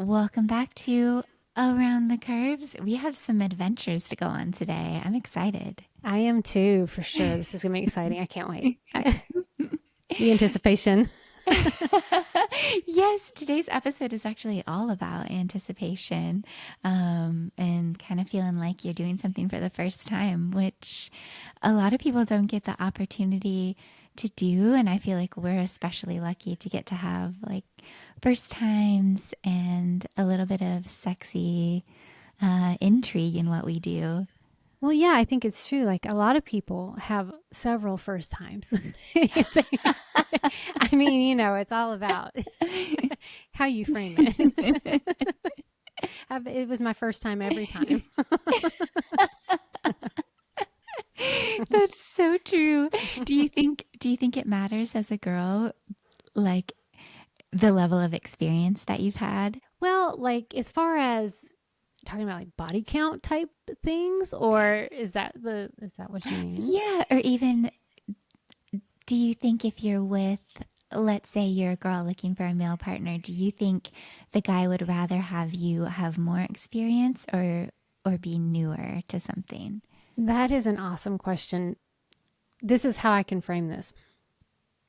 Welcome back to Around the Curves. We have some adventures to go on today. I'm excited. I am too, for sure. This is going to be exciting. I can't wait. The anticipation. Yes, today's episode is actually all about anticipation and kind of feeling like you're doing something for the first time, which a lot of people don't get the opportunity to do. And I feel like we're especially lucky to get to have like first times and a little bit of sexy intrigue in what we do. Well, yeah, I think it's true. Like a lot of people have several first times. I mean, it's all about how you frame it. It was my first time every time. That's so true. Do you think it matters as a girl, like the level of experience that you've had? Well, like as far as talking about like body count type things, or is that what you mean? Yeah, or even do you think if you're with, let's say you're a girl looking for a male partner, do you think the guy would rather have you have more experience or be newer to something? That is an awesome question. This is how I can frame this.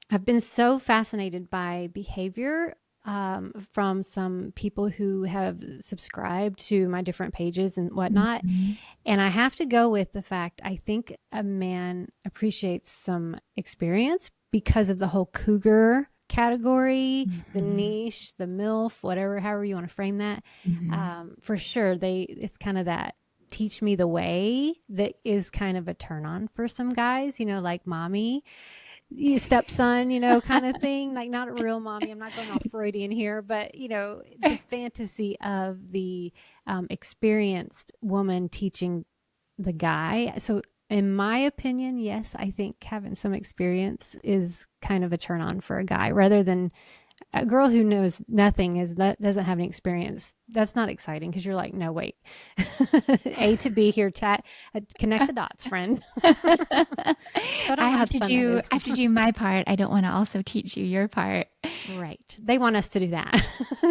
I've been so fascinated by behavior from some people who have subscribed to my different pages and whatnot. Mhm. And I have to go with the fact I think a man appreciates some experience because of the whole cougar category, the Mhm. niche, the MILF, whatever, however you want to frame that. Mhm. For sure, it's kind of that teach me the way that is kind of a turn on for some guys, like mommy, you stepson, kind of thing. Like not a real mommy. I'm not going all Freudian here, but the fantasy of the experienced woman teaching the guy. So, in my opinion, yes, I think having some experience is kind of a turn on for a guy rather than a girl who knows nothing is that doesn't have any experience. That's not exciting because you're like, no, wait, A to B here, connect the dots, friend. So I I don't know how have to fun that do is. I have to do my part. I don't want to also teach you your part. Right. They want us to do that.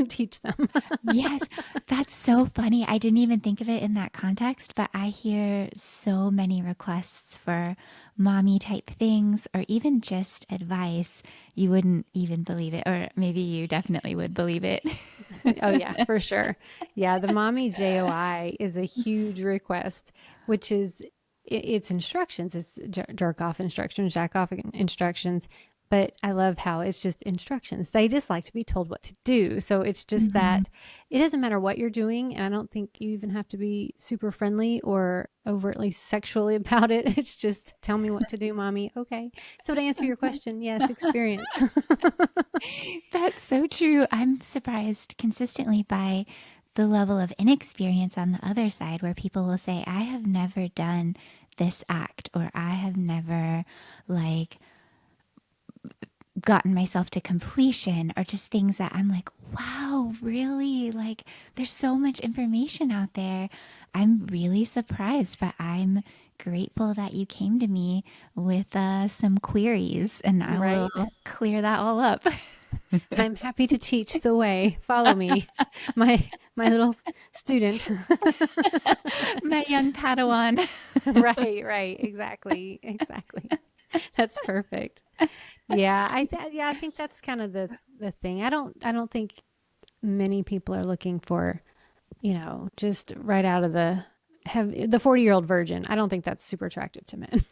Teach them. Yes, that's so funny. I didn't even think of it in that context, but I hear so many requests for mommy type things or even just advice. You wouldn't even believe it, or maybe you definitely would believe it. Oh yeah, for sure. Yeah, the mommy JOI is a huge request, which is it's instructions. It's jerk off instructions, jack off instructions. But I love how it's just instructions. They just like to be told what to do. So it's just Mhm. that it doesn't matter what you're doing. And I don't think you even have to be super friendly or overtly sexually about it. It's just tell me what to do, mommy. Okay. So to answer your question, yes, experience. That's so true. I'm surprised consistently by the level of inexperience on the other side where people will say, I have never done this act or I have never like gotten myself to completion or just things that I'm like, wow, really? Like, there's so much information out there. I'm really surprised, but I'm grateful that you came to me with some queries and I will Right. clear that all up. I'm happy to teach the way. Follow me, my little student. My young Padawan. Right, right, exactly, exactly. That's perfect. Yeah, I think that's kind of the thing. I don't think many people are looking for, just right out of have the 40-year-old virgin. I don't think that's super attractive to men.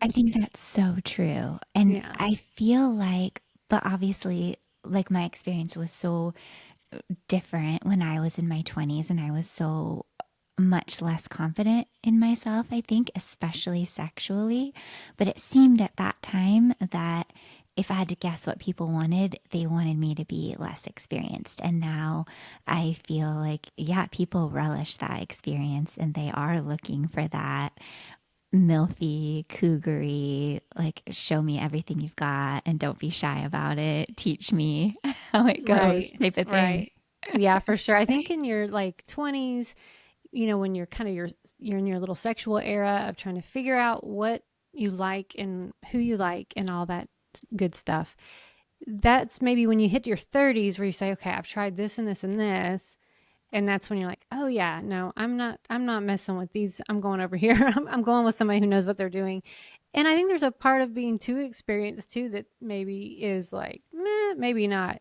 I think that's so true. And Yeah. I feel like, but obviously, like my experience was so different when I was in my 20s and I was so much less confident in myself, I think, especially sexually. But it seemed at that time that if I had to guess what people wanted, they wanted me to be less experienced. And now I feel like, yeah, people relish that experience and they are looking for that milfy, cougary, like show me everything you've got and don't be shy about it. Teach me how it goes Right, type of thing. right. Yeah, for sure. I think in your like 20s, when you're kind of you're in your little sexual era of trying to figure out what you like and who you like and all that good stuff. that's maybe when you hit your 30s where you say, okay, I've tried this and this and this. And that's when you're like, oh yeah, no, I'm not messing with these. I'm going over here. I'm going with somebody who knows what they're doing. And I think there's a part of being too experienced too that maybe is like, meh, maybe not.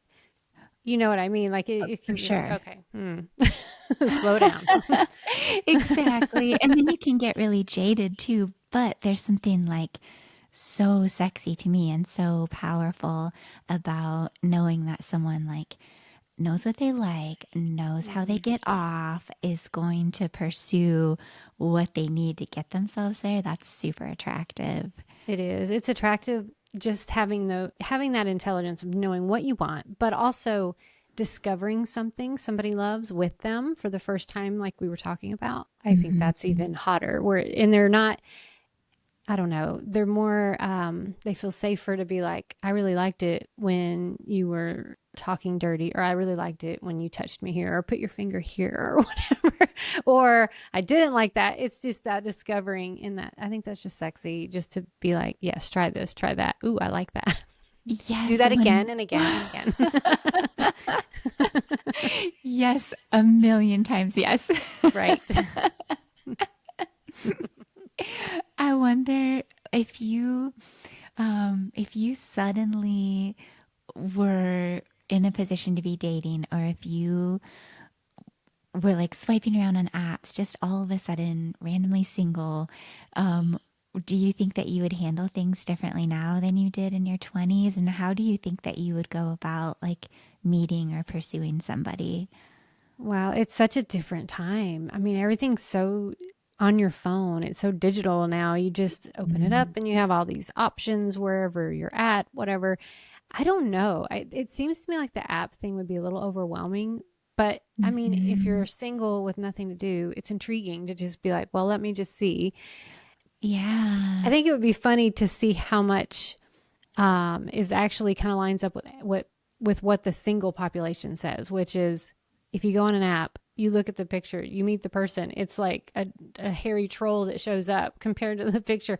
You know what I mean? Like it For can be like, sure. okay, slow down. Exactly. And then you can get really jaded too. But there's something like so sexy to me and so powerful about knowing that someone like knows what they like, knows how they Mm. get off, is going to pursue what they need to get themselves there. That's super attractive. It is. It's attractive just having that intelligence of knowing what you want, but also discovering something somebody loves with them for the first time, like we were talking about. I think that's Hmm. even hotter. And they're not, I don't know, they're more, they feel safer to be like, I really liked it when you were talking dirty, or I really liked it when you touched me here, or put your finger here, or whatever. Or I didn't like that. It's just that discovering in that. I think that's just sexy, just to be like, yes, try this, try that. Ooh, I like that. Do Yes, that when again and again and again. yes, a million times yes. Right. I wonder if you suddenly were in a position to be dating, or if you were like swiping around on apps, just all of a sudden randomly single, um, do you think that you would handle things differently now than you did in your 20s? And how do you think that you would go about like meeting or pursuing somebody? Wow, it's such a different time. I mean, everything's so on your phone. It's so digital now. You just open it up Mm-hmm. and you have all these options wherever you're at, whatever. I don't know. It seems to me like the app thing would be a little overwhelming. But I mean, if Mm-hmm. you're single with nothing to do, it's intriguing to just be like, well, let me just see. I Yeah. think it would be funny to see how much is actually kind of lines up with what the single population says, which is if you go on an app, you look at the picture, you meet the person, it's like a hairy troll that shows up compared to the picture.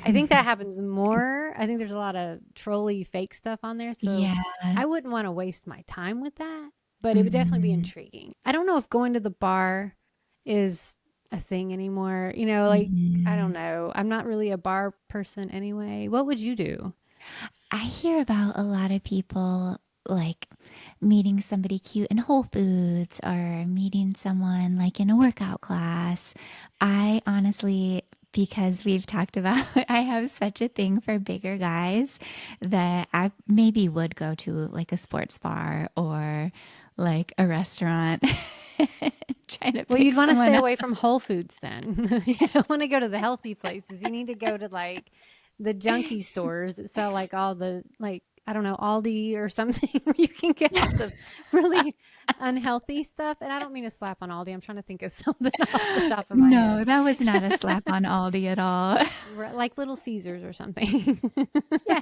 I think that happens more. I think there's a lot of trolly fake stuff on there, so Yeah. I wouldn't want to waste my time with that, but it would definitely be Mm-hmm. intriguing. I don't know if going to the bar is a thing anymore. Like I don't Mm-hmm. know. I'm not really a bar person anyway. What would you do? I hear about a lot of people like meeting somebody cute in Whole Foods or meeting someone like in a workout class. I honestly, because we've talked about, I have such a thing for bigger guys that I maybe would go to like a sports bar or like a restaurant trying to Well, pick you'd want to someone stay up. away from Whole Foods then. You don't want to go to the healthy places. You need to go to like the junkie stores that sell like all the like I don't know, Aldi or something where you can get all the really unhealthy stuff. And I don't mean to slap on Aldi. I'm trying to think of something off the top of my head. No, that was not a slap on Aldi at all. Like Little Caesars or something. Yeah.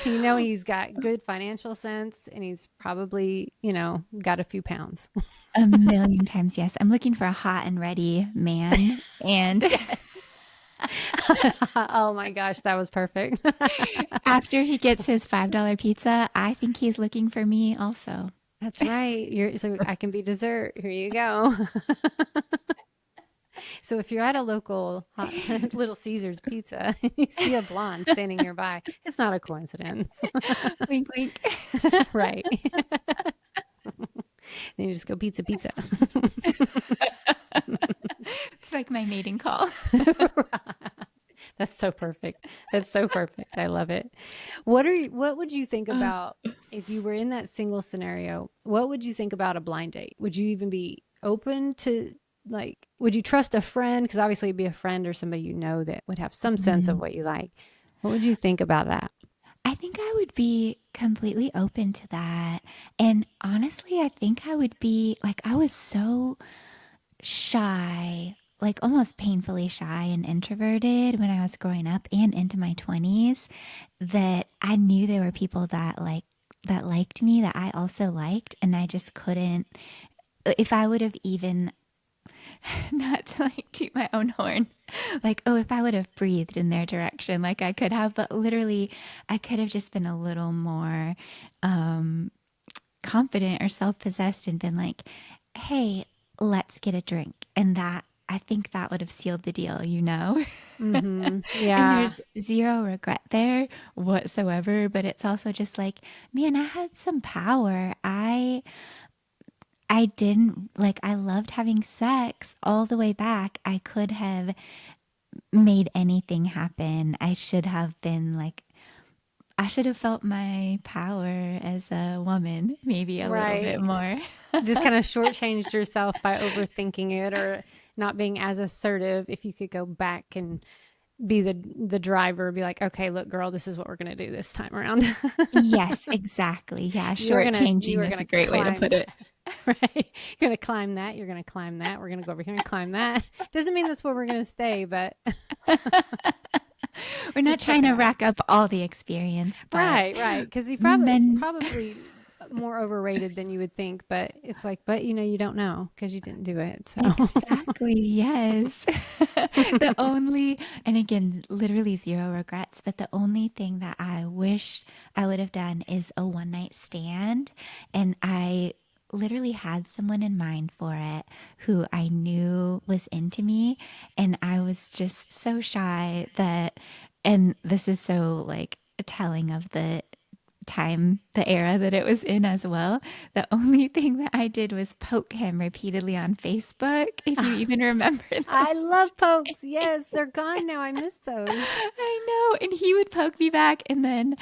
He's got good financial sense and he's probably, got a few pounds. A million times yes. I'm looking for a hot and ready man. And Yes. Oh my gosh, that was perfect. after he gets his $5 pizza, I think he's looking for me also. That's right. So I can be dessert. Here you go. So if you're at a local Little Caesars Pizza and you see a blonde standing nearby, it's not a coincidence. Wink, wink. Right. Then you just go pizza, pizza. It's like my mating call. That's so perfect. That's so perfect. I love it. What would you think Uh, about if you were in that single scenario? What would you think about a blind date? Would you even be open to like would you trust a friend because obviously it'd be a friend or somebody that would have some sense of mhm. what you like. What would you think about that? I think I would be completely open to that. And honestly, I think I would be like, I was so shy, like almost painfully shy and introverted when I was growing up and into my 20s, that I knew there were people that liked me that I also liked, and I just couldn't. If I would have even not to like toot my own horn, like, oh, if I would have breathed in their direction, like I could have, but literally, I could have just been a little more um, confident or self possessed and been like, hey, let's get a drink. And that, I think that would have sealed the deal, you know? Mm-hmm. And Yeah. there's zero regret there whatsoever. But it's also just like, man, I had some power. I didn't like, I loved having sex all the way back. I could have made anything happen. I should have been like, I should have felt my power as a woman maybe a little bit Right. more. Just kind of shortchanged yourself by overthinking it or not being as assertive. If you could go back and be the driver, be like, okay, look, girl, this is what we're gonna do this time around. Yes, exactly. Yeah, You shortchanging were is a gonna great way to climb put it. that, right? You're gonna climb that. You're gonna climb that. We're gonna go over here and climb that. Doesn't mean that's where we're gonna stay, but We're not just check trying it to out. rack up all the experience, but Right, right. Because he probably it's men, probably more overrated than you would think, but it's like, but you don't know because you didn't do it. So, exactly, yes. The only, and again, literally zero regrets, but the only thing that I wish I would have done is a one night stand. And I literally had someone in mind for it who I knew was into me. And I was just so shy that, and this is so like telling of the time, the era that it was in as well. The only thing that I did was poke him repeatedly on Facebook, if you even remember I those. love pokes. Yes, they're gone now. I miss those. I know. And he would poke me back. And then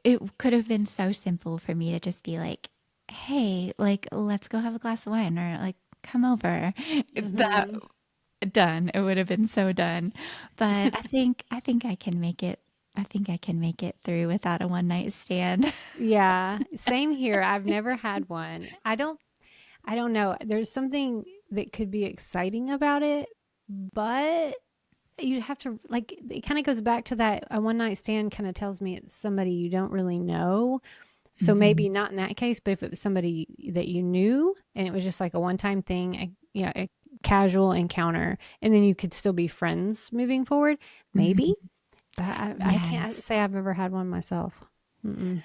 it could have been so simple for me to just be like, hey, like, let's go have a glass of wine or like, come over. That Hmm. done. It would have been so done. But I think I can make it. I think I can make it through without a one night stand. Yeah, same here. I've never had one. I don't know. There's something that could be exciting about it, but you have to like it kind of goes back to that a one night stand kind of tells me it's somebody you don't really know. So Hmm. maybe not in that case, but if it was somebody that you knew and it was just like a one time thing, a casual encounter, and then you could still be friends moving forward, maybe. Hmm. But I can't Yes. say I've ever had one myself. Mm-mm.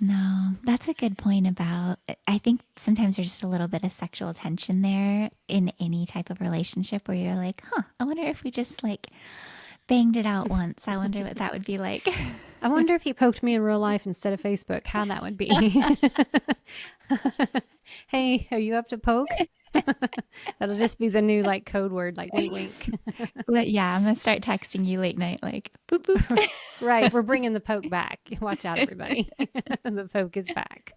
No, that's a good point about. I think sometimes there's just a little bit of sexual tension there in any type of relationship where you're like, huh, I wonder if we just like banged it out once. I wonder what that would be like. I wonder if he poked me in real life instead of Facebook, how that would be. Hey, are you up to poke? That'll just be the new like code word, like wink, wink. Yeah, I'm gonna start texting you late night, like boop boop. Right, we're bringing the poke back. Watch out, everybody. The poke is back.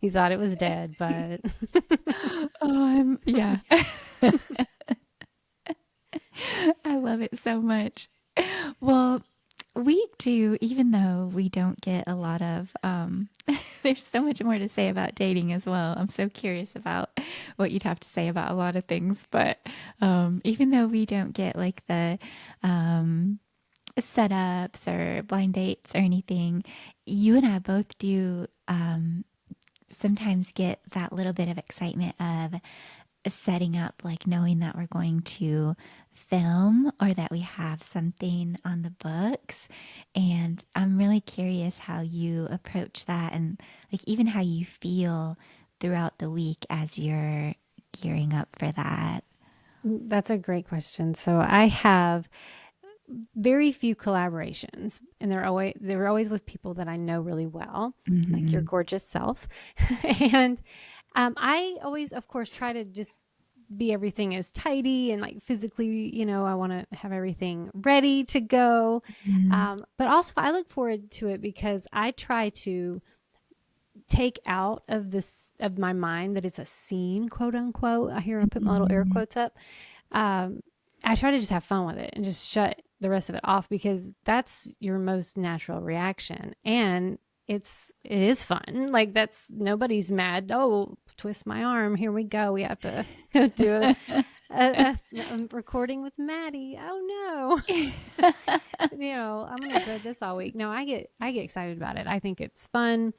He thought it was dead, but Oh, yeah. I love it so much. Well, we do, even though we don't get a lot of, there's so much more to say about dating as well. I'm so curious about what you'd have to say about a lot of things. But even though we don't get like the um, setups or blind dates or anything, you and I both do sometimes get that little bit of excitement of setting up, like knowing that we're going to film or that we have something on the books. And I'm really curious how you approach that and like even how you feel throughout the week as you're gearing up for that. that's a great question. So I have very few collaborations, and they're always with people that I know really well, like your Hmm. gorgeous self. And I always, of course, try to just be everything as tidy and like physically, I want to have everything ready to go. Hmm. But also, I look forward to it because I try to take out of this of my mind that it's a scene, quote unquote. I hear I put my little air Hmm. quotes up. Um, I try to just have fun with it and just shut the rest of it off because that's your most natural reaction. And it is fun. Like that's nobody's mad. Oh, twist my arm. Here we go. We have to do a recording with Maddie. Oh no. I'm gonna dread this all week. No, I get excited about it. I think it's fun.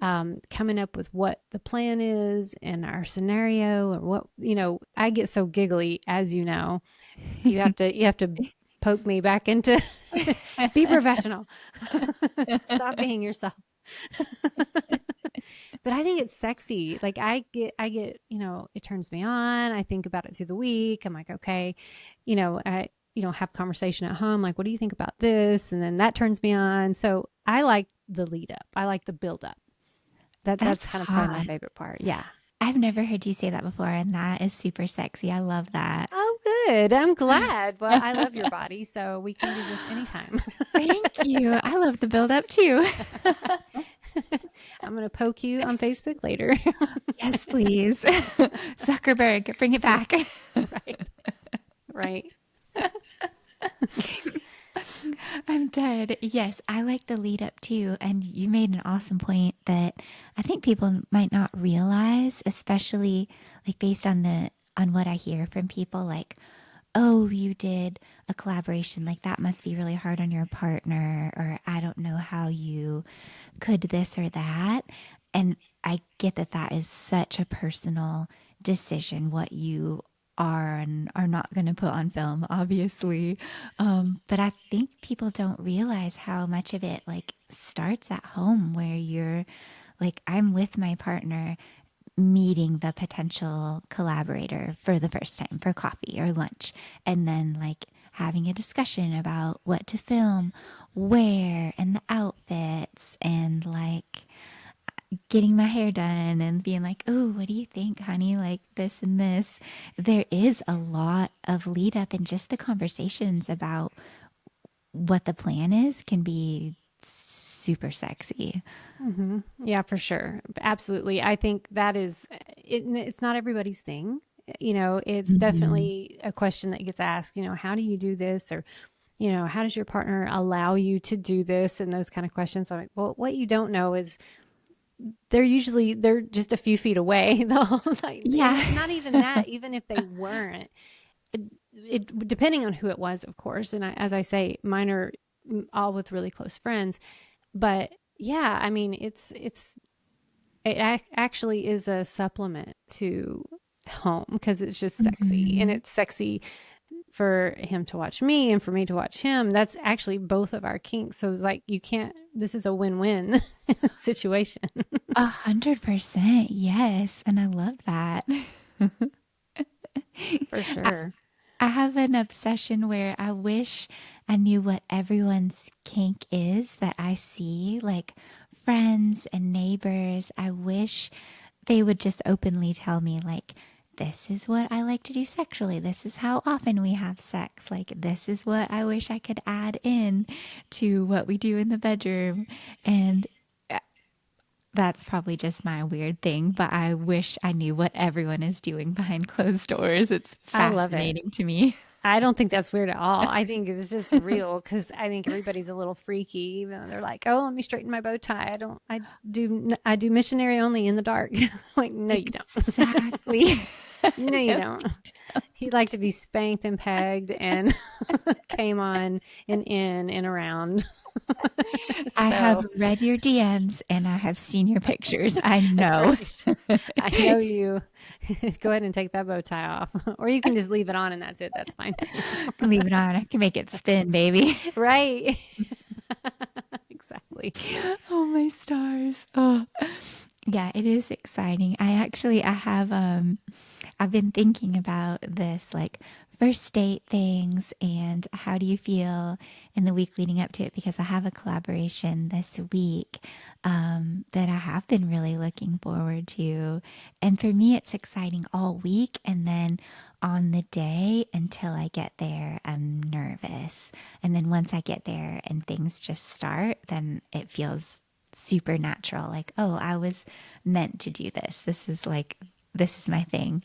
coming up with what the plan is and our scenario or what, I get so giggly, as you know. You have to poke me back into be professional. Stop being yourself. But I think it's sexy. Like I get, it turns me on. I think about it through the week. I'm like, okay, I have conversation at home like, what do you think about this? And then that turns me on. So I like the lead up. I like the build up. That's That's kind of probably my hot. favorite part. Yeah. I've never heard you say that before, and that is super sexy. I love that. Oh, good. I'm glad. Well, I love your body, so we can do this anytime. Thank you. I love the build up too. I'm going to poke you on Facebook later. Yes, please. Zuckerberg, bring it back. Right. Right. I'm dead. Yes, I like the lead up too. And you made an awesome point that I think people might not realize, especially like based on on what I hear from people, like, oh, you did a collaboration, like that must be really hard on your partner, or I don't know how you could this or that. And I get that that is such a personal decision, what you are and are not going to put on film, obviously. But I think people don't realize how much of it like starts at home where you're like, I'm with my partner meeting the potential collaborator for the first time for coffee or lunch, and then like having a discussion about what to film, where, and the outfits, and like getting my hair done and being like, oh, what do you think, honey? Like this and this. There is a lot of lead up, and just the conversations about what the plan is can be super sexy. Yeah, for sure. Absolutely. I think that is it's not everybody's thing. It's Mm-hmm. definitely a question that gets asked, how do you do this? Or, how does your partner allow you to do this? And those kind of questions. I'm like, well, what you don't know is they're just a few feet away the whole time. And Yeah. not even that, even if they weren't, depending on who it was, of course. And as I say, mine are all with really close friends. But yeah, I mean, actually is a supplement to home because it's just sexy, and Mm-hmm. it's sexy for him to watch me and for me to watch him. That's actually both of our kinks. So it's like, you can't, this is a win-win situation. 100%. Yes. And I love that. For I, sure. I have an obsession where I wish I knew what everyone's kink is that I see, like friends and neighbors. I wish they would just openly tell me, like, this is what I like to do sexually. This is how often we have sex. Like, this is what I wish I could add in to what we do in the bedroom. And that's probably just my weird thing, but I wish I knew what everyone is doing behind closed doors. It's I love it. fascinating to me. I don't think that's weird at all. I think it's just real because I think everybody's a little freaky. Even though they're like, "Oh, let me straighten my bow tie." I don't. I do missionary only in the dark. Like, no, you don't. Exactly. No, you No, don't. He'd like to be spanked and pegged and came on and in and around. I have So read your DMs and I have seen your pictures. I that's know. right. I know you. Go ahead and take that bow tie off, or you can just leave it on and that's it. That's fine too. I can leave it on. I can make it spin, baby. Right. Exactly. Oh my stars. Oh. Yeah, it is exciting. I have I've been thinking about this like first date things and how do you feel in the week leading up to it, because I have a collaboration this week that I have been really looking forward to. And for me, it's exciting all week. And then on the day until I get there, I'm nervous. And then once I get there and things just start, then it feels supernatural. Like, oh, I was meant to do this. This is my thing.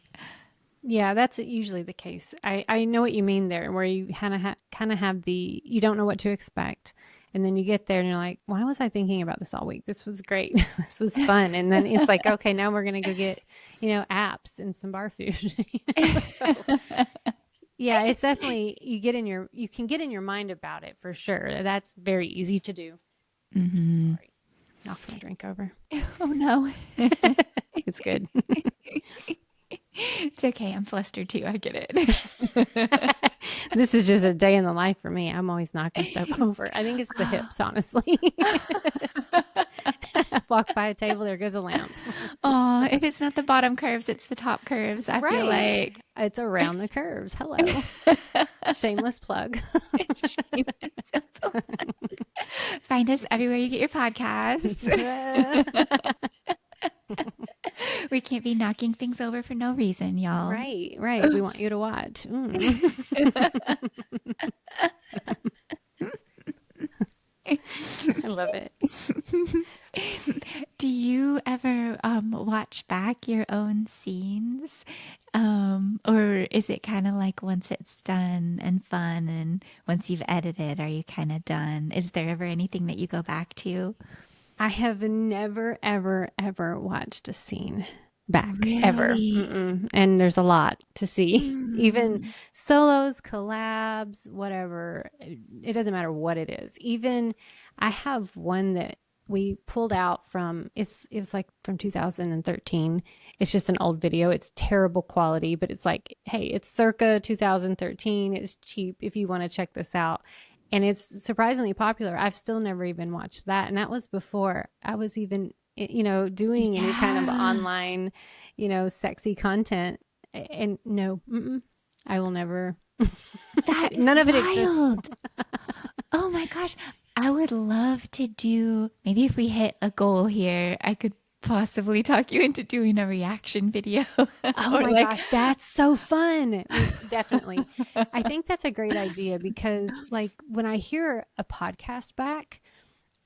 Yeah, that's usually the case. I know what you mean there, where you kind of have you don't know what to expect, and then you get there and you're like, why was I thinking about this all week? This was great. This was fun, and then it's like, okay, now we're gonna go get apps and some bar food. So yeah, it's definitely you can get in your mind about it for sure. That's very easy to do. Hmm. Sorry. knocking my drink over. Oh no. It's good. It's okay. I'm flustered too. I get it. This is just a day in the life for me. I'm always knocking stuff over. I think it's the hips, honestly. I walk by a table, there goes a lamp. Oh, if it's not the bottom curves, it's the top curves. I feel Right. like. It's around the curves. Hello. Shameless plug. Find us everywhere you get your podcasts. We can't be knocking things over for no reason, y'all. Right, right. We want you to watch. Mm. I love it. Do you ever watch back your own scenes? Or is it kind of like once it's done and fun and once you've edited, are you kind of done? Is there ever anything that you go back to? I have never, ever, ever watched a scene back, ever. Really? Mm-mm. And there's a lot to see. Even Mm. solos, collabs, whatever. It doesn't matter what it is. Even I have one that we pulled out from it was like from 2013. It's just an old video. It's terrible quality, but it's like, hey, it's circa 2013. It's cheap if you want to check this out. And it's surprisingly popular. I've still never even watched that. And that was before I was even, doing any kind of Yeah, online, sexy content. And no, I will never, that is none of it exists. wild. Oh my gosh. I would love to do, maybe if we hit a goal here, I could possibly talk you into doing a reaction video. Oh Or my like, gosh, that's so fun. Definitely. I think that's a great idea because, like, when I hear a podcast back,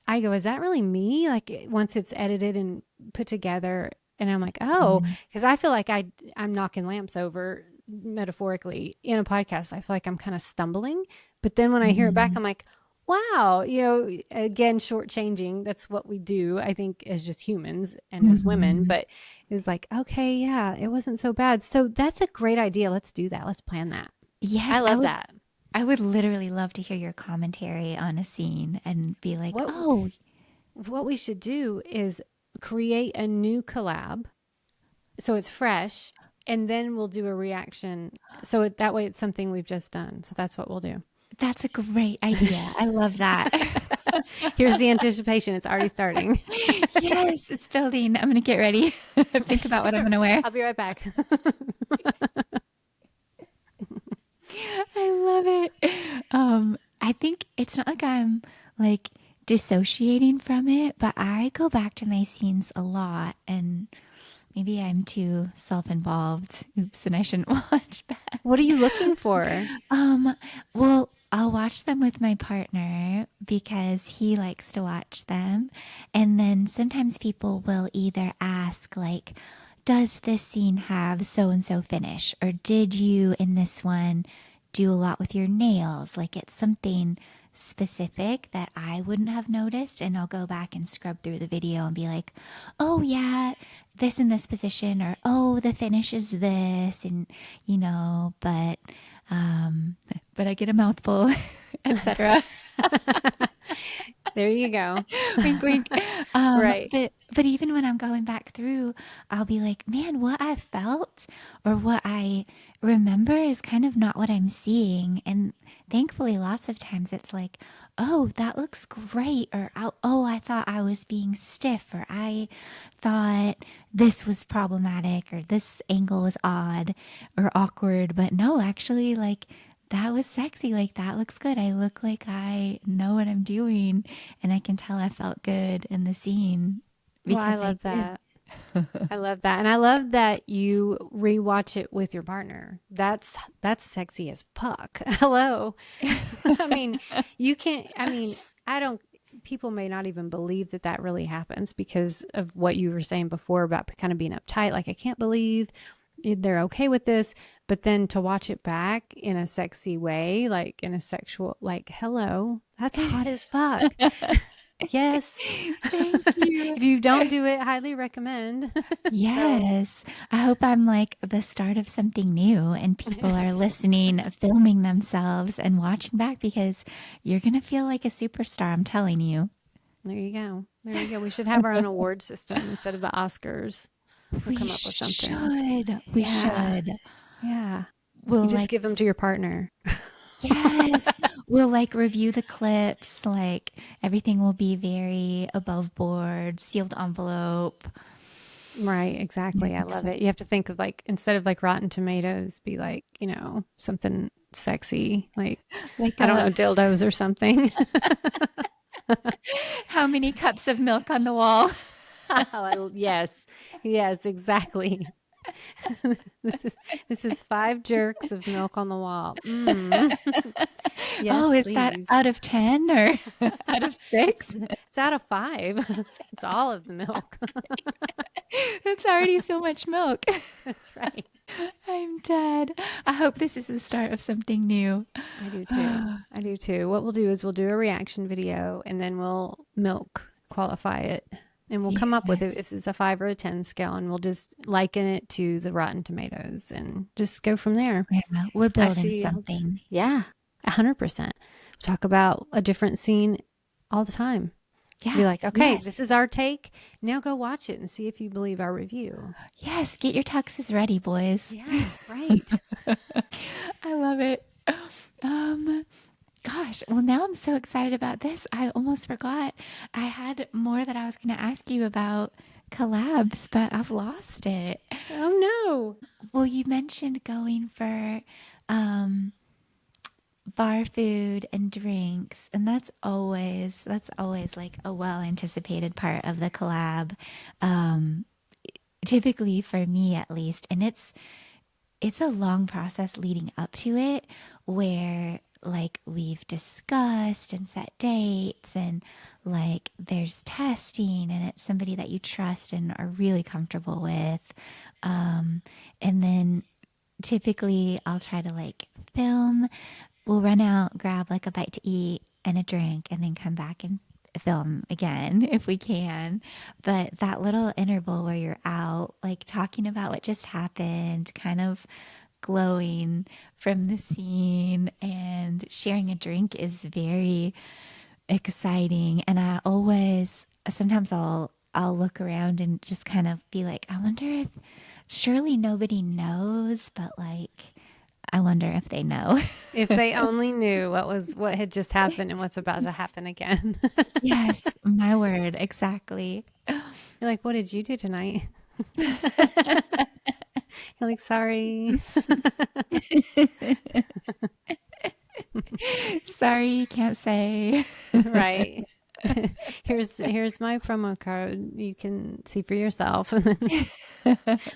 I go, is that really me? Like, once it's edited and put together, and I'm like, oh, Mhm. because I feel like I'm knocking lamps over metaphorically in a podcast. I feel like I'm kind of stumbling. But then when I hear it back, Mhm. I'm like, wow, again, shortchanging. That's what we do, I think, as just humans and as women. Mhm. But it's like, okay, yeah, it wasn't so bad. So that's a great idea. Let's do that. Let's plan that. I Yes, love that. I would literally love to hear your commentary on a scene and be like, What "Oh, what we should do is create a new collab so it's fresh, and then we'll do a reaction. So that way it's something we've just done. So that's what we'll do. that's a great idea. I love that." Here's the anticipation. It's already starting. Yes, it's building. I'm gonna get ready. Think about what I'm gonna wear. I'll be right back. I love it. I think it's not like I'm like dissociating from it, but I go back to my scenes a lot and maybe I'm too self-involved. Oops, and I shouldn't watch back. What are you looking for? Um, well, I'll watch them with my partner because he likes to watch them. And then sometimes people will either ask, like, does this scene have so and so finish? Or did you in this one do a lot with your nails? Like, it's something specific that I wouldn't have noticed. And I'll go back and scrub through the video and be like, oh, yeah, this in this position. Or, oh, the finish is this. And, but um, but I get a mouthful, etc. There you go. Wink, wink. Right. But even when I'm going back through, I'll be like, man, what I felt or what I remember is kind of not what I'm seeing. And thankfully, lots of times it's like, oh, that looks great, or oh, I thought I was being stiff, or I thought this was problematic, or this angle was odd or awkward. But no, actually, like that was sexy. Like that looks good. I look like I know what I'm doing, and I can tell I felt good in the scene Well, I because I love did. that. I love that. And I love that you rewatch it with your partner. That's sexy as fuck. Hello. I mean, you can't I mean, I don't people may not even believe that that really happens because of what you were saying before about kind of being uptight. Like, I can't believe they're okay with this. But then to watch it back in a sexy way, like in a sexual, like, hello, that's hot as fuck. Yes. Thank you. If you don't do it, highly recommend. So, Yes. I hope I'm like the start of something new and people are listening, filming themselves and watching back because you're going to feel like a superstar, I'm telling you. There you go. There you go. We should have our own award system instead of the Oscars. We'll We come up with something. should. We Yeah. should. Yeah. You We'll just like, give them to your partner. yes, we'll like review the clips. Like everything will be very above board, sealed envelope. Right, exactly. I love it. You have to think of like instead of like Rotten Tomatoes, be like, something sexy, like Like I don't a know, dildos or something. how many cups of milk on the wall? Yes. Yes, exactly. This is this is 5 jerks of milk on the wall. Oh, Yes, is that please. out of 10 or out of It's 6? it's out of 5. It's all of the milk. It's already so much milk. That's right. I'm dead. I hope this is the start of something new. I do too. I do too. What we'll do is we'll do a reaction video and then we'll milk qualify it. And we'll come up with it Yes. if it's a 5 or a 10 scale, and we'll just liken it to the Rotten Tomatoes and just go from there. Yeah, we're I building see. something. Yeah, 100%. We talk about a different scene all the time. Be Yeah. like, okay, Yes. this is our take. Now go watch it and see if you believe our review. Yes. Get your tuxes ready, boys. Yeah, right. I love it. Um, Gosh, well, now I'm so excited about this. I almost forgot. I had more that I was going to ask you about collabs, but I've lost it. Oh no. Well, you mentioned going for um, bar food and drinks, and that's always like a well anticipated part of the collab. Um, Typically for me at least, and it's a long process leading up to it where like we've discussed and set dates and like there's testing and it's somebody that you trust and are really comfortable with. And then typically I'll try to like film. We'll run out, grab like a bite to eat and a drink, and then come back and film again if we can. But that little interval where you're out, like talking about what just happened, kind of glowing from the scene and sharing a drink is very exciting. And sometimes I'll look around and just kind of be like, I wonder if surely nobody knows, but like I wonder if they know. If they only knew what had just happened and what's about to happen again. Yes, my word, exactly. You're like, what did you do tonight? You're like, sorry. Sorry, can't say. Right. Here's my promo code. You can see for yourself. And then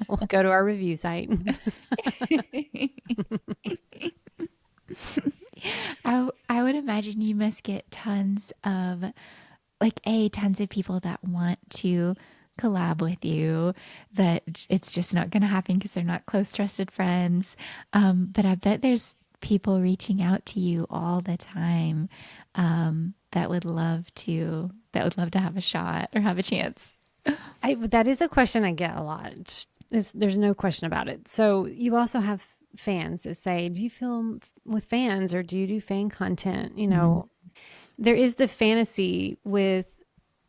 we'll go to our review site. I would imagine you must get tons of tons of people that want to collab with you, that it's just not going to happen because they're not close trusted friends. But I bet there's people reaching out to you all the time, that would love to have a shot or have a chance. That is a question I get a lot. There's no question about it. So you also have fans that say, do you film with fans or do you do fan content? There is the fantasy with,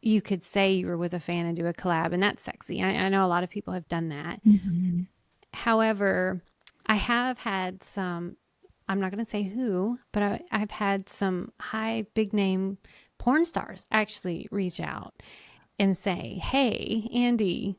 you could say you were with a fan and do a collab, and that's sexy. I know a lot of people have done that. Mm-hmm. However, I have had some, I'm not going to say who, but I've had some big name porn stars actually reach out and say, hey, Andi,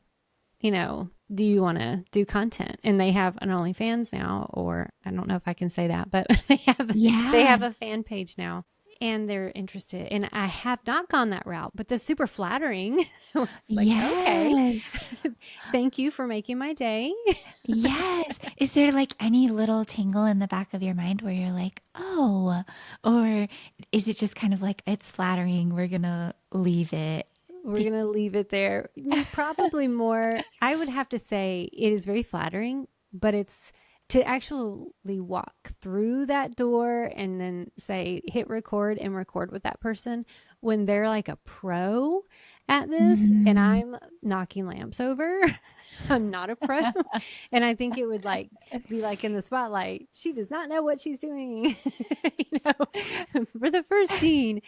do you want to do content? And they have an OnlyFans now, or I don't know if I can say that, but they Yeah. have a fan page now and they're interested. And I have not gone that route, but that's super flattering. It's like, okay, Yes. thank you for making my day. Yes. Is there like any little tingle in the back of your mind where you're like, oh, or is it just kind of like it's flattering? We're gonna leave it. We're going to leave it there. Probably more, I would have to say it is very flattering, but it's to actually walk through that door and then say, hit record and record with that person when they're like a pro at this and Mm. I'm knocking lamps over. I'm not a pro. And I think it would like be like in the spotlight. She does not know what she's doing, for the first scene.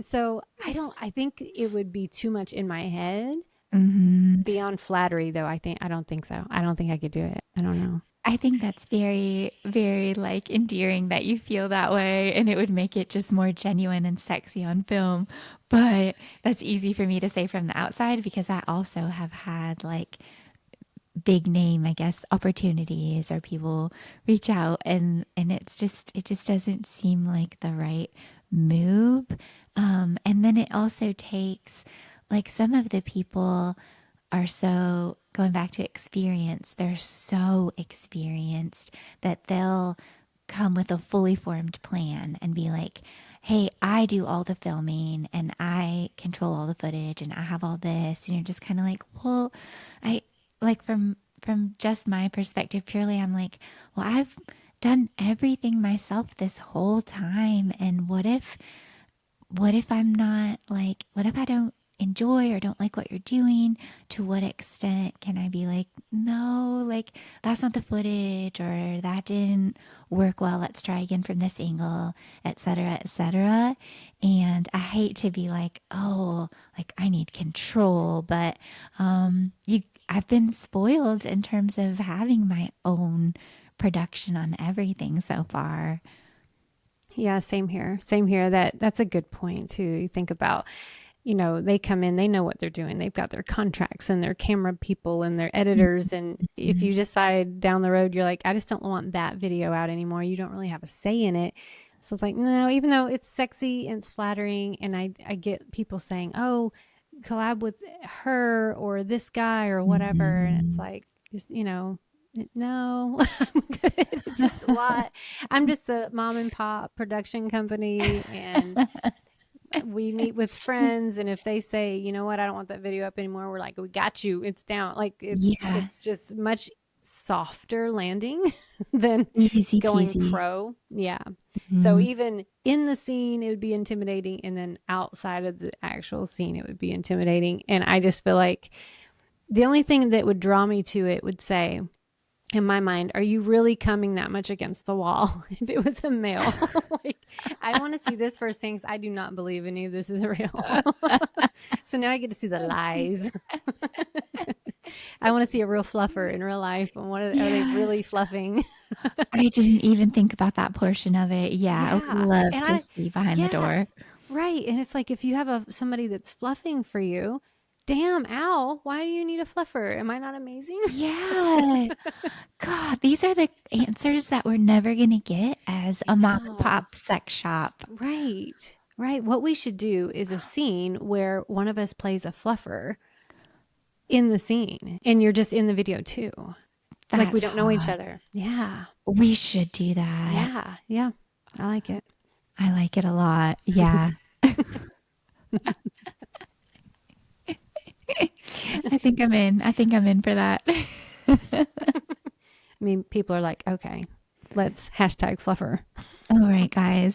So I think it would be too much in my head. Hmm. Beyond flattery, though, I don't think so. I don't think I could do it. I don't know. I think that's very, very like endearing that you feel that way, and it would make it just more genuine and sexy on film. But that's easy for me to say from the outside because I also have had like big name, I guess, opportunities or people reach out, and it just doesn't seem like the right move. And then it also takes like some of the people are so going back to experience, they're so experienced that they'll come with a fully formed plan and be like, hey, I do all the filming and I control all the footage and I have all this. And you're just kind of like, well, I like from just my perspective purely, I'm like, well, I've done everything myself this whole time. And what if I'm not like, what if I don't enjoy or don't like what you're doing? To what extent can I be like, no, like that's not the footage or that didn't work well. Let's try again from this angle, etc., etc. And I hate to be like, oh, like I need control, but I've been spoiled in terms of having my own production on everything so far. Yeah, same here. Same here. That's a good point too. You think about, they come in, they know what they're doing. They've got their contracts and their camera people and their editors. And if you decide down the road, you're like, I just don't want that video out anymore, you don't really have a say in it. So it's like, no, even though it's sexy and it's flattering, and I get people saying, oh, collab with her or this guy or whatever. And it's Mm-hmm. like, just, no, I'm good. It's just a lot. I'm just a mom and pop production company, and we meet with friends, and if they say, you know what, I don't want that video up anymore, we're like, we got you, it's down. Like Yeah, it's just much softer landing than easy going peasy. pro. Yeah. So Mm-hmm. even in the scene it would be intimidating, and then outside of the actual scene it would be intimidating. And I just feel like the only thing that would draw me to it would say, in my mind, are you really coming that much against the wall? If it was a male, like, I want to see this first thing, 'cause I do not believe any of this is real. So now I get to see the lies. I want to see a real fluffer in real life. And are they Yes. really fluffing? I didn't even think about that portion of it. Yeah, I would Yeah. love And to see behind the yeah, door. right. And it's like, if you have somebody that's fluffing for you, damn, Al, why do you need a fluffer? Am I not amazing? Yeah. God, these are the answers that we're never going to get as I a mom and know. pop sex shop. Right. Right. What we should do is a scene where one of us plays a fluffer in the scene, and you're just in the video too. Like we That's don't know each hot. other. Yeah. We should do that. Yeah. Yeah. I like it. I like it a lot. Yeah. I think I'm in. I think I'm in for that. I mean, people are like, okay, let's hashtag fluffer. All right, guys.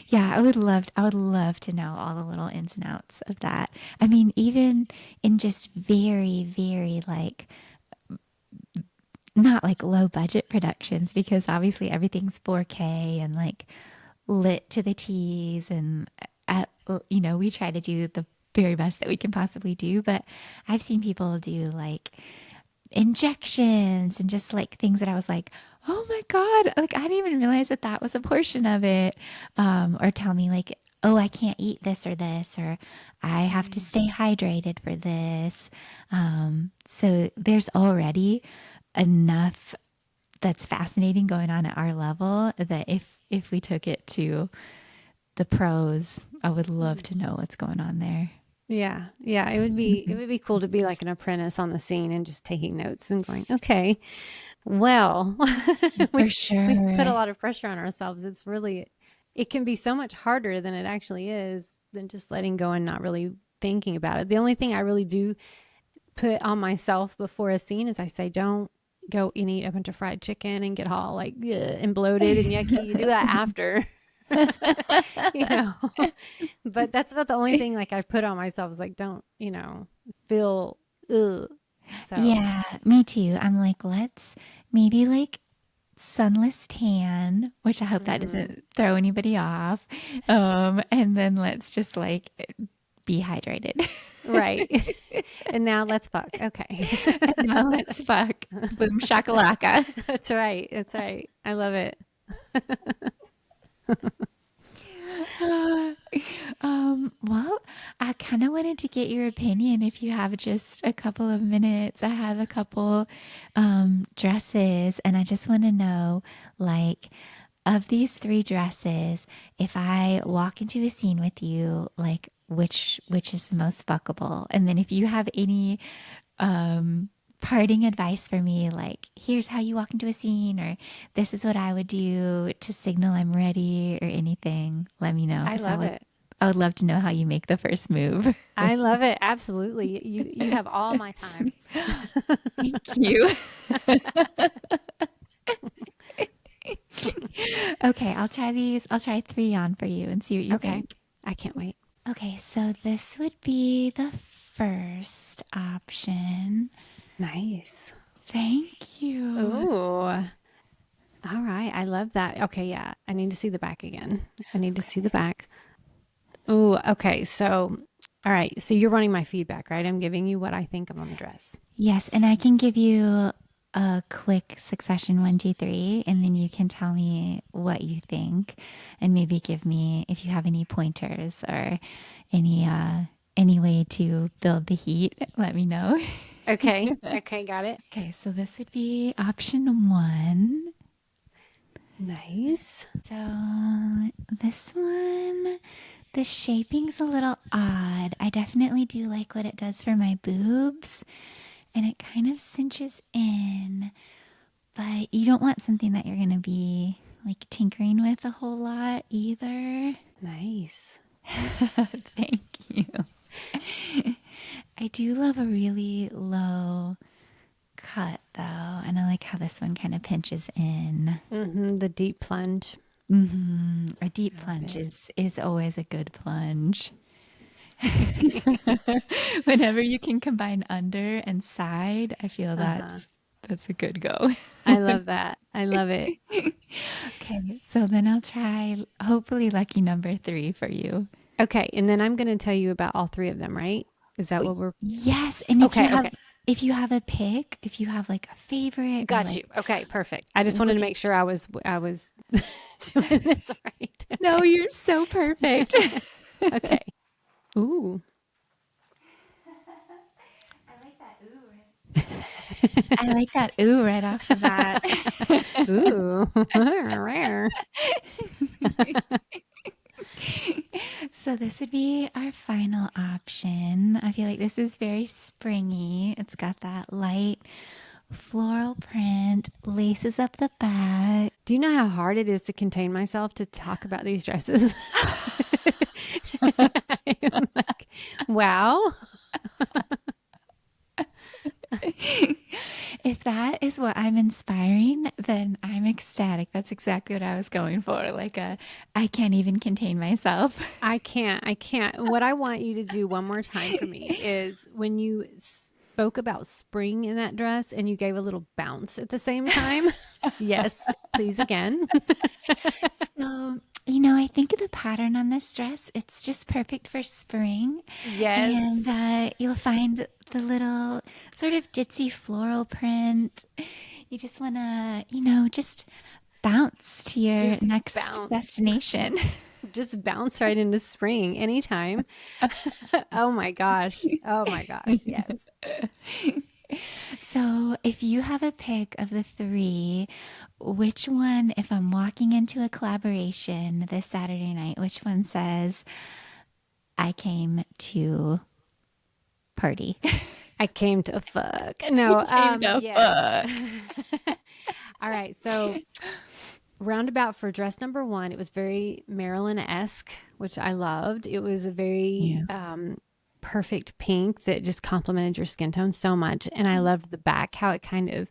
Yeah, I would love to know all the little ins and outs of that. I mean, even in just very, very like not like low budget productions because obviously everything's 4K and like lit to the T's and we try to do the very best that we can possibly do, but I've seen people do like injections and just like things that I was like, oh my God, like I didn't even realize that that was a portion of it. Or tell me like, oh, I can't eat this or this, or I have to Right. stay hydrated for this. So there's already enough that's fascinating going on at our level that if we took it to the pros, I would love to know what's going on there. Yeah. Yeah. It would be cool to be like an apprentice on the scene and just taking notes and going, okay, well, For we put a sure. lot of pressure on ourselves. It can be so much harder than it actually is, than just letting go and not really thinking about it. The only thing I really do put on myself before a scene is I say, don't go and eat a bunch of fried chicken and get all like ugh, and bloated and yucky. You do that after. you know. But that's about the only thing like I put on myself is like, don't, feel ugh. So, Yeah, me too. I'm like, let's maybe like sunless tan, which I hope that mhm. doesn't throw anybody off. And then let's just like be hydrated. Right. And now let's fuck. Okay. And now let's fuck. Boom shakalaka. That's right. That's right. I love it. Well, I kind of wanted to get your opinion if you have just a couple of minutes. I have a couple dresses, and I just want to know, like, of these three dresses, if I walk into a scene with you, like, which is the most fuckable? And then if you have any parting advice for me, like, here's how you walk into a scene, or this is what I would do to signal I'm ready, or anything, let me know I because love it. I would love to know how you make the first move. I love it. Absolutely. You have all my time. Thank you. Okay, I'll try these. I'll try three on for you and see what you Okay. think. I can't wait. Okay, so this would be the first option. Nice. Thank you. Ooh. All right. I love that. Okay, yeah. I need to see the back again. I need to see the back. Ooh, okay. So, all right. So you're running my feedback, right? I'm giving you what I think of on the dress. Yes, and I can give you a quick succession one, two, three, and then you can tell me what you think, and maybe give me if you have any pointers or any uh any way to build the heat. Let me know. Okay. Okay, got it. Okay, so this would be option one. Nice. So this one, the shaping's a little odd. I definitely do like what it does for my boobs, and it kind of cinches in. But you don't want something that you're going to be like tinkering with a whole lot either. Nice. Thank you. I do love a really low cut though, and I like how this one kind of pinches in. The deep plunge. A deep I love plunge it. is always a good plunge. Whenever you can combine under and side, I feel Uh-huh. that's a good go. I love that. I love it. Okay, so then I'll try hopefully lucky number three for you. Okay, and then I'm going to tell you about all three of them, right? Is that what we're Yes, and Okay, okay. if you have a pick, if you have like a favorite or Got like you. Okay, perfect. I just wanted to which make sure I was doing this right. no, Okay. you're so perfect. Okay. Ooh. I like that ooh right off the bat. Ooh. Rare. So this would be our final option. I feel like this is very springy. It's got that light floral print, laces up the back. Do you know how hard it is to contain myself to talk about these dresses? I'm like, wow. If that is what I'm inspiring, then I'm ecstatic. That's exactly what I was going for. Like a, I can't even contain myself. I can't. I can't. What I want you to do one more time for me is when you spoke about spring in that dress and you gave a little bounce at the same time. Yes, please again. So, I think the pattern on this dress, it's just perfect for spring. And Yes. you'll find the little sort of ditzy floral print. You just want to, just bounce to your Just next bounce. destination. Just bounce right into spring anytime. Oh my gosh. Oh my gosh. Yes. So, if you have a pick of the three, which one, if I'm walking into a collaboration this Saturday night, which one says, I came to party? I came to fuck. No, You came to yes. fuck. All right. So roundabout for dress number one, it was very Marilyn-esque, which I loved. It was a very Yeah. perfect pink that just complemented your skin tone so much. And I loved the back, how it kind of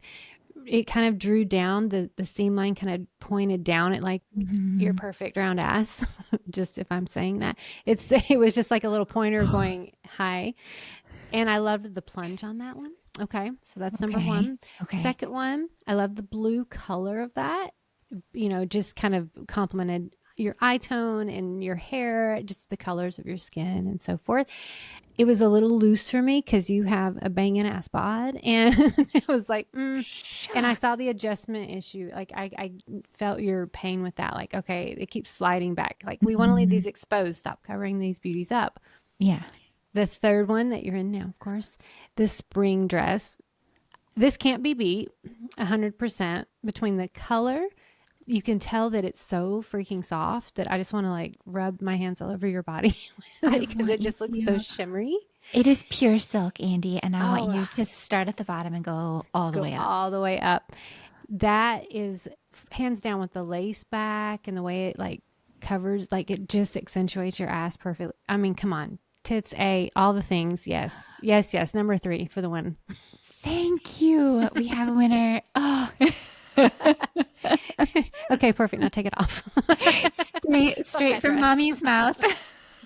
it kind of drew down the seam line kind of pointed down at like your Mhm. perfect round ass. Just if I'm saying that. It was just like a little pointer going hi. And I loved the plunge on that one. Okay, so that's number Okay. one. Okay. Second one, I love the blue color of that. Just kind of complemented your eye tone and your hair, just the colors of your skin and so forth. It was a little loose for me because you have a banging ass bod, and it was like, and I Shucks. saw the adjustment issue. Like I felt your pain with that. Like, okay, it keeps sliding back. Like we want to leave Mhm. these exposed. Stop covering these beauties up. Yeah. The third one that you're in now, of course, the spring dress. This can't be beat 100% between the color. You can tell that it's so freaking soft that I just want to like rub my hands all over your body with I it because want it you just looks so to. shimmery. It is pure silk, Andy, and I want Oh, you to start at the bottom and go all the go way up. all the way up. That is hands down with the lace back and the way it like covers, like it just accentuates your ass perfectly. I mean, come on. Tits A, all the things. Yes. Yes, yes. Number three for the win. Thank you. We have a winner. Oh, Okay, perfect. Now take it off. Fuck straight that from dress. mommy's mouth.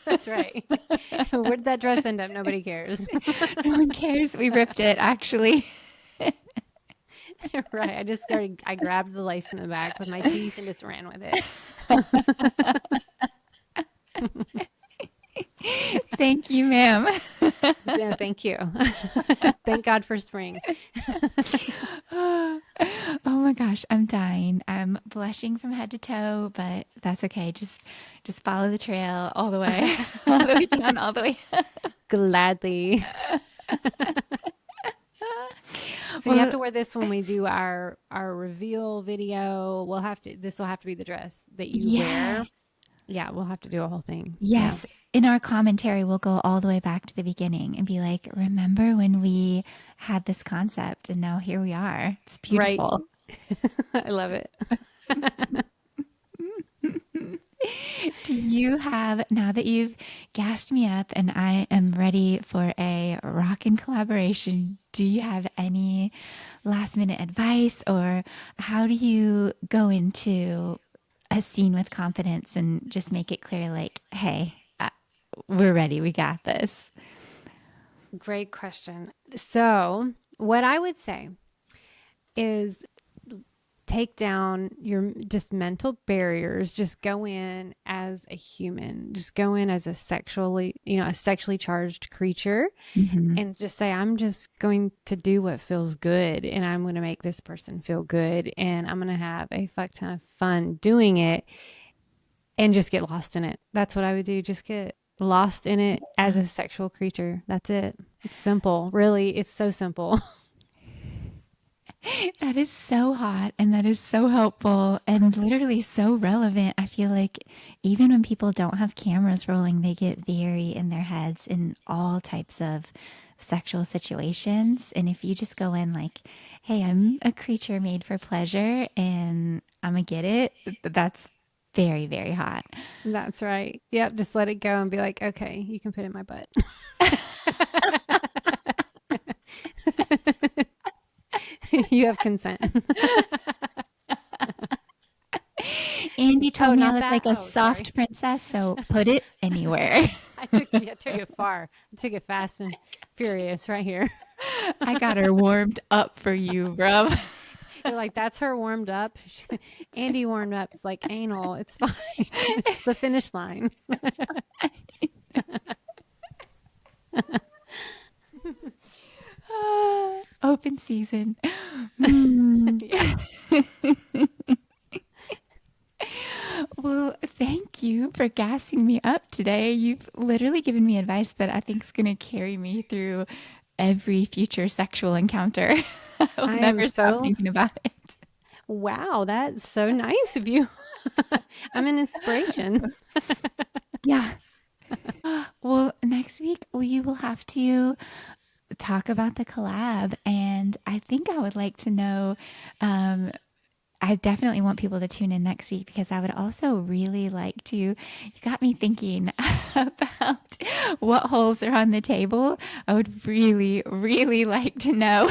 That's right. Where did that dress end up? Nobody cares. No one cares. We ripped it, actually. Right. I grabbed the lace in the back with my teeth and just ran with it. Thank you, ma'am. Yeah, thank you. Thank God for spring. Oh my gosh, I'm dying. I'm blushing from head to toe, but that's okay. Just follow the trail all the way, all the way down, all the way. Gladly. So you have Well, to wear this when we do our reveal video. This will have to be the dress that you wear. yes, Yeah, we'll have to do a whole thing. Yeah. yes. In our commentary, we'll go all the way back to the beginning and be like, remember when we had this concept and now here we are. It's Right. beautiful. I love it. Do you have, now that you've gassed me up and I am ready for a rockin' collaboration, do you have any last minute advice or how do you go into a scene with confidence and just make it clear, like, hey, we're ready, we got this? Great question. So, what I would say is take down your just mental barriers. Just go in as a human. Just go in as a sexually charged creature Hmm. and just say, I'm just going to do what feels good and I'm going to make this person feel good and I'm going to have a fuck ton of fun doing it and just get lost in it. That's what I would do. Just get lost in it as a sexual creature. That's it. It's simple. Really, it's so simple. That is so hot and that is so helpful and literally so relevant. I feel like even when people don't have cameras rolling, they get very in their heads in all types of sexual situations. And if you just go in like, hey, I'm a creature made for pleasure and I'm gonna get it, that's very, very hot. That's right. Yep. Just let it go and be like, okay, you can put it in my butt. You have consent. Andy Oh, told me I not look that. like a Oh, sorry. soft princess, so put it anywhere. I took it far. I took it fast and furious right here. I got her warmed up for you, bro. You're like, that's her warmed up. Andy warmed up. It's like anal. It's fine. It's the finish line. Open season. Mm. Yeah. Well, thank you for gassing me up today. You've literally given me advice that I think is going to carry me through every future sexual encounter. I'll I am never stop so, thinking about it. wow, that's so nice of you. I'm an inspiration. Yeah. Well, next week we will have to talk about the collab, and I think I would like to know. I definitely want people to tune in next week because I would also really like to. You got me thinking about what holes are on the table. I would really, really like to know.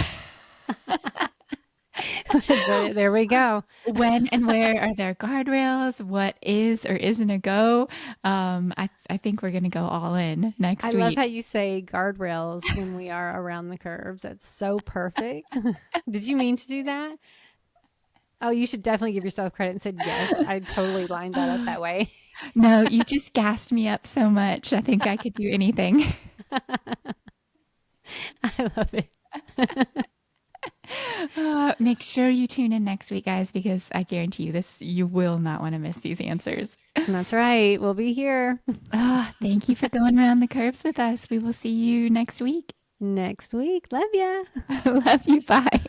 There we go. When and where are there guardrails? What is or isn't a go? I think we're gonna go all in I next love how week. you say guardrails when we are around the curves. That's so perfect. Did you mean to do that? Oh, you should definitely give yourself credit and said yes. I totally lined that up that way. No, you just gassed me up so much. I think I could do anything. I love it. Make sure you tune in next week, guys, because I guarantee you this, you will not want to miss these answers. That's right. We'll be here Thank you for going around the curves with us. We will see you next week. next week. Love ya. Love you. Bye.